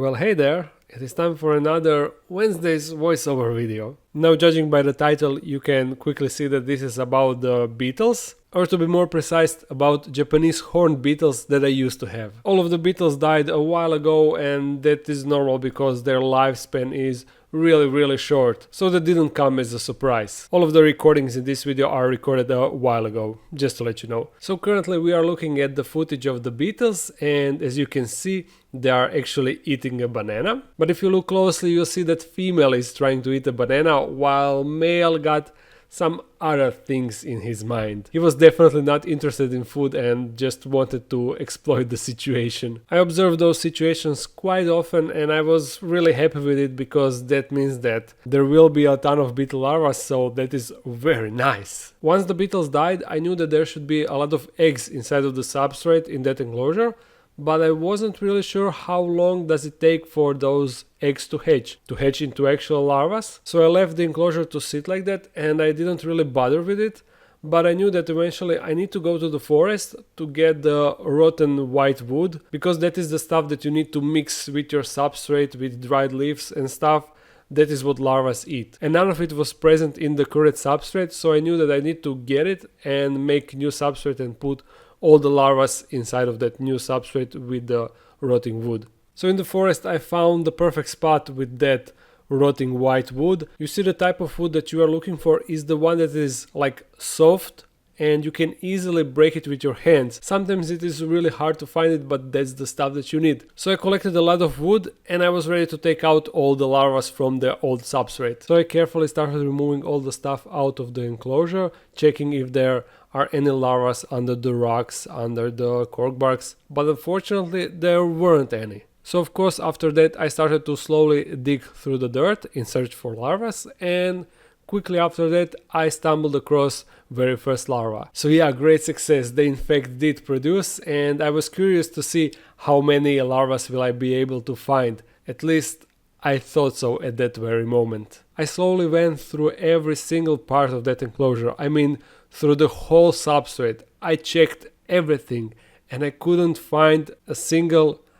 Well, hey there, it is time for another Wednesday's voiceover video. Now, judging by the title, you can quickly see that this is about the beetles, or to be more precise, about Japanese horned beetles that I used to have. All of the beetles died a while ago, and that is normal because their lifespan is really short, so that didn't come as a surprise. All of the recordings in this video are recorded a while ago, just to let you know. So currently we are looking at the footage of the beetles, and as you can see, they are actually eating a banana. But if you look closely, you'll see that female is trying to eat a banana while male got some other things in his mind. He was definitely not interested in food and just wanted to exploit the situation. I observe those situations quite often, and I was really happy with it because that means that there will be a ton of beetle larvae, so that is very nice. Once the beetles died, I knew that there should be a lot of eggs inside of the substrate in that enclosure, but I wasn't really sure how long does it take for those eggs to hatch into actual larvae. So I left the enclosure to sit like that, and I didn't really bother with it, but I knew that eventually I need to go to the forest to get the rotten white wood, because that is the stuff that you need to mix with your substrate with dried leaves and stuff. That is what larvae eat, and none of it was present in the current substrate, so I knew that I need to get it and make new substrate and put all the larvae inside of that new substrate with the rotting wood. So in the forest I found the perfect spot with that rotting white wood. You see, the type of wood that you are looking for is the one that is like soft and you can easily break it with your hands. Sometimes it is really hard to find it, but that's the stuff that you need. So I collected a lot of wood and I was ready to take out all the larvae from the old substrate. So I carefully started removing all the stuff out of the enclosure, checking if there are any larvae under the rocks, under the cork barks, but unfortunately there weren't any. So of course after that I started to slowly dig through the dirt in search for larvae, and quickly after that I stumbled across very first larva. So yeah, great success, they in fact did produce, and I was curious to see how many larvae will I be able to find. At least I thought so at that very moment. I slowly went through every single part of that enclosure, I mean through the whole substrate. I checked everything and I couldn't find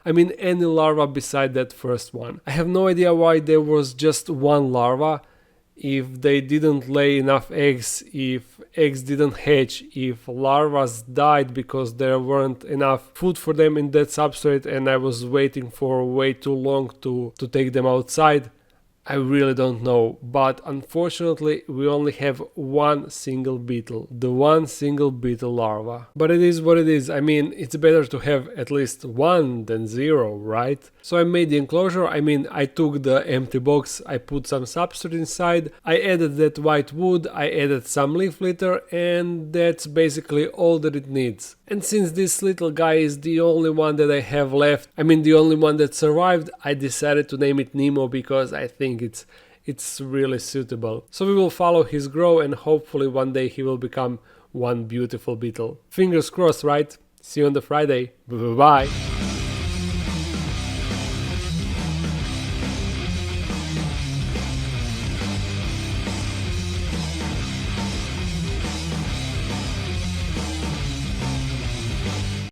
any larva beside that first one. I have no idea why there was just one larva, if they didn't lay enough eggs, if eggs didn't hatch, if larvae died because there weren't enough food for them in that substrate and I was waiting for way too long to take them outside. I really don't know, but unfortunately we only have one single beetle, the one single beetle larva. But it is what it is. I mean, it's better to have at least one than zero, right? So I made the enclosure. I took the empty box, I put some substrate inside, I added that white wood, I added some leaf litter, and that's basically all that it needs. And since this little guy is the only one that I have left, the only one that survived, I decided to name it Nemo because I think it's really suitable. So we will follow his growth and hopefully one day he will become one beautiful beetle. Fingers crossed, right? See you on the Friday. Bye.